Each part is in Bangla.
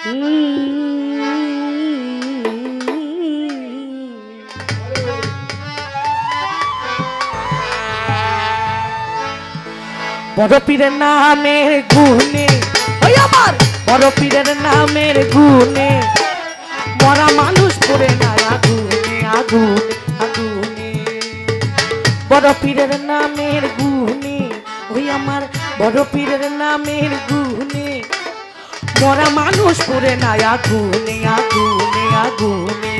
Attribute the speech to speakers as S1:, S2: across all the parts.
S1: বড় পীরের নামের গুণে, ওই আমার বড় পীরের নামের গুণে মরা মানুষ পড়ে না আগুনে আগুনে আগুনে। বড় পীরের নামের গুণে, ওই আমার বড় পীরের নামের গুণে মরা মানুষ পড়ে না আগুনে আগুনে আগুনে।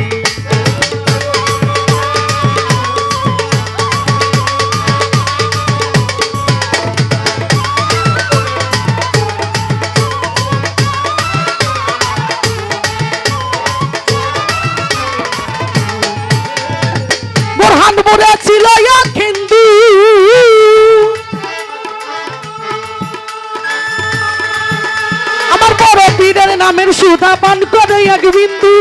S1: ছিল এক হিন্দু, আমার বড় পীরের নামের সুধা পান করে এক বিন্দু।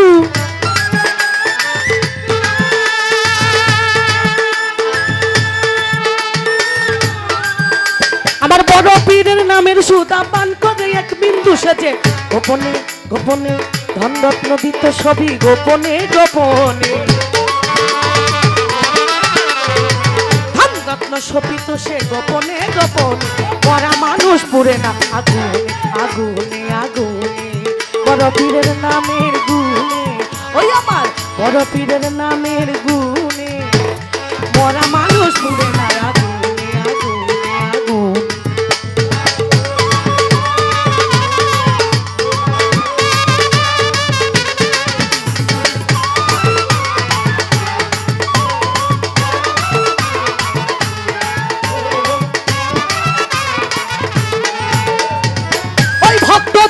S1: আমার বড় পীরের নামের সুধা পান করে এক বিন্দু সেজে গোপনে গোপনে ধন রত্ন দিত সবই গোপনে গোপনে। শোপিত সে গোপনে গোপনে মরা মানুষ পুরে না আগুনে আগুনে আগুনে। বড় পীরের নামের গুণে, ওই আমার বড় পীরের নামের গুণে মরা মানুষ পুরে না আগুনে আগুনে আগুনে।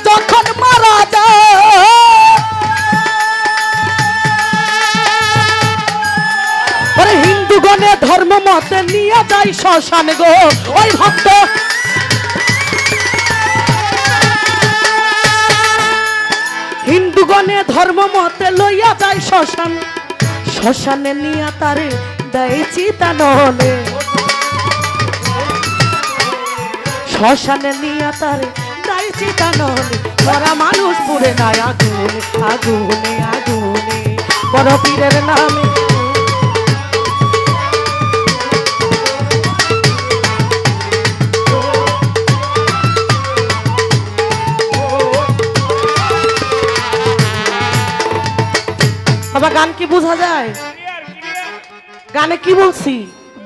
S1: যখন মারা যায় হিন্দুগণে ধর্ম মতে নিয়ে যায় শ্মশান গো। ওই ভক্ত হিন্দুগণে ধর্ম মতে লইয়া যায় শ্মশান, শ্মশানে নিয়ে তারে দেয় চিতানলে, শ্মশানে নিয়ে তারে চিতানলে মরা মানুষ পুরে না আগুনে আগুনে আগুনে। বড় পীরের নামে বাবা গান কি বোঝা যায়? গানে কি বলছি?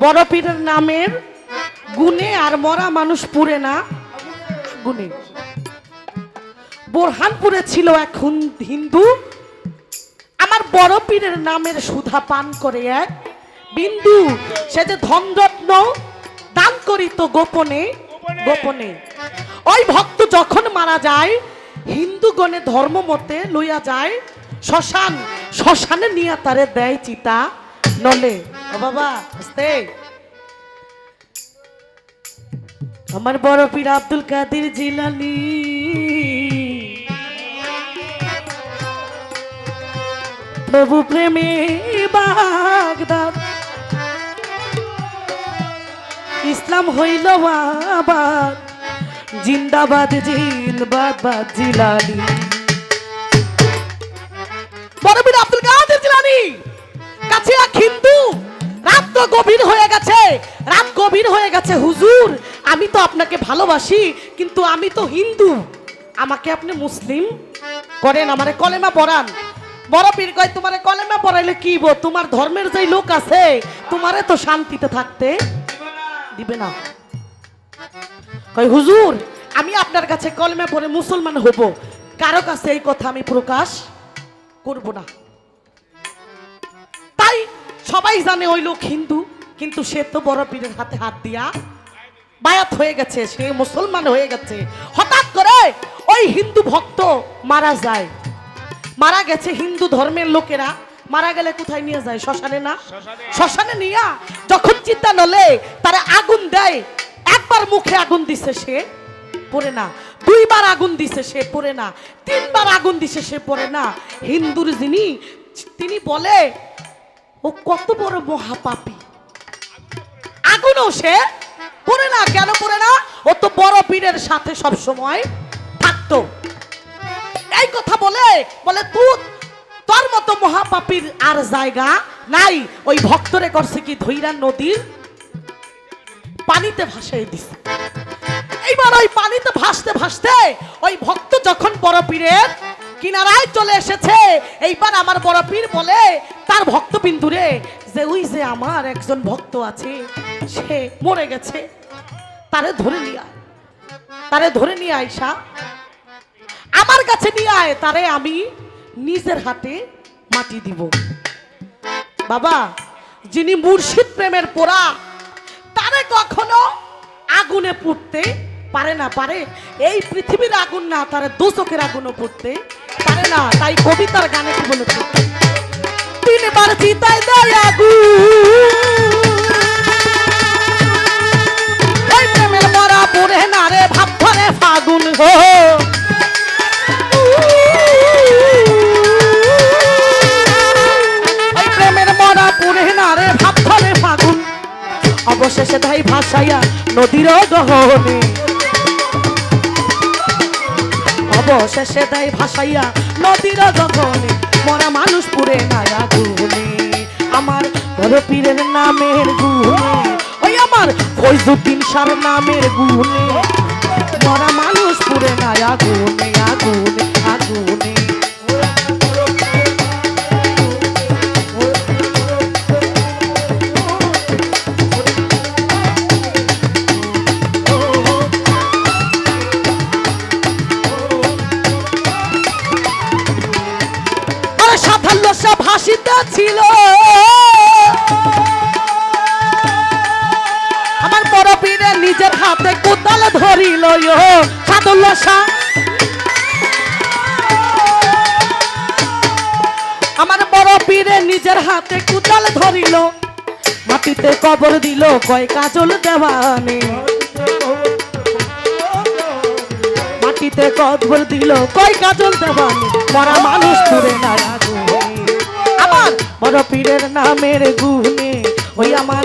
S1: বড় পীরের নামের গুণে আর মরা মানুষ পুরে না গুণে। বোরহানপুরে ছিল এক হিন্দু, আমার বড় পীরের নামের সুধা পান করে এক বিন্দু সে যে ধনরত্ন দান করিত গোপনে গোপনে। ওই ভক্ত যখন মারা যায় হিন্দুগণে ধর্ম মতে লইয়া যায় শ্মশান, শ্মশানে নিয়ে তারে দেয় চিতা নলে। ও বাবা আস্তে। আমার বড় পীর আব্দুল কাদের জিলানী প্রভু প্রেমে বাগদাদ, ইসলাম হইল আবার জিন্দাবাদ জিন্দাবাদ জিলানী। বড় পীর আব্দুল কাদের জিলানী কাছে এক হিন্দু, রাত তো গভীর হয়ে গেছে, রাত গভীর হয়ে গেছে হুজুর আমি তো আপনাকে ভালোবাসি কিন্তু আমি তো হিন্দু, আমাকে আপনি মুসলিম করেন, আমারে কলেমা পড়ান। বড় পীর কয় তোমারে কলেমা পড়াইলে কি বো, তোমার ধর্মের যেই লোক আছে তোমারে তো শান্তিতে থাকতে দিবে না। কয় হুজুর আমি আপনার কাছে কলেমা পড়ে মুসলমান হব, কারো কাছে এই কথা আমি প্রকাশ করব না। তাই সবাই জানে ওই লোক হিন্দু, কিন্তু সে তো বড় পীরের হাতে হাত দিয়া বায়াত হয়ে গেছে, সে মুসলমান হয়ে গেছে। হঠাৎ করে ওই হিন্দু ভক্ত মারা যায়, মারা গেছে হিন্দু ধর্মের লোকেরা, মারা গেলে কোথায় নিয়ে যায়? শ্মশানে না? শ্মশানে নিয়া যখন চিতা নলে তারা আগুন দেয়, একবার মুখে আগুন দিছে সে পড়ে না, দুইবার আগুন দিছে সে পড়ে না, তিনবার আগুন দিছে সে পড়ে না। হিন্দুর যিনি তিনি বলে ও কত বড় মহাপাপী, আগুনও সে পড়ে না। কেন পড়ে না? ও তো বড় পীরের সাথে সব সময় থাকতো। এই কথা বলে তুই তোর মতো মহাপাপীর আর জায়গা নাই। ওই ভক্তরে করছে কি ধৈরা নদীর পানিতে ভাসাই দিছে। এইবার ওই পানিতে ভাসতে ভাসতে ওই ভক্ত যখন বড় পীরের কিনারায় চলে এসেছে, এইবার আমার বড় পীর বলে তার ভক্তবিন্দুরে যে ওই যে আমার একজন ভক্ত আছে সে মরে গেছে, তারে ধরে নিয়ে আয়, তারে ধরে নিয়ে আইসা আমার কাছে নিয়ে আয়, তারে আমি নিজের হাতে মাটি দিব। বাবা, যিনি মুর্শিদ প্রেমের পোড়া তারে কখনো আগুনে পুড়তে পারে না, পারে এই পৃথিবীর আগুন না, তারে দোজখের আগুনও পুড়তে পারে না। তাই কবিতার গানে কি বলেছে, তিনবার চিতায় দেয় আগুন, ওই প্রেমের মরা পুড়ে না রে ভাব ধরে ফাগুন হো। ওই প্রেমের মরা পুড়ে না রে ভাব ধরে ফাগুন, অবশেষে ধাই ভাসাইয়া নদীর গহনে, অবশেষে ধাই ভাসাইয়া নদীর গহনে, মরা মানুষ পুড়ে না আগুনে। আমার বড় পীরের নামের গুণে, ওই আমার ফৈজুদ্দিন শাহর নামের গুণে, মরা মানুষ পুড়ে না আগুনে, আগুনে, আগুনে। ভাসিতে ছিল আমার বড় পীরে নিজের হাতে কোদাল ধরিল, সাদুল্লাসা আমার বড় পীরে নিজের হাতে কোদাল ধরিল, মাটিতে কবর দিল কয় কাজল দেওয়ানে, মাটিতে কবর দিল কয় কাজল দেওয়ানে, মরা মানুষ পুড়ে না আগুনে। আমার বড় পীরের নামের গুণে, ওই আমার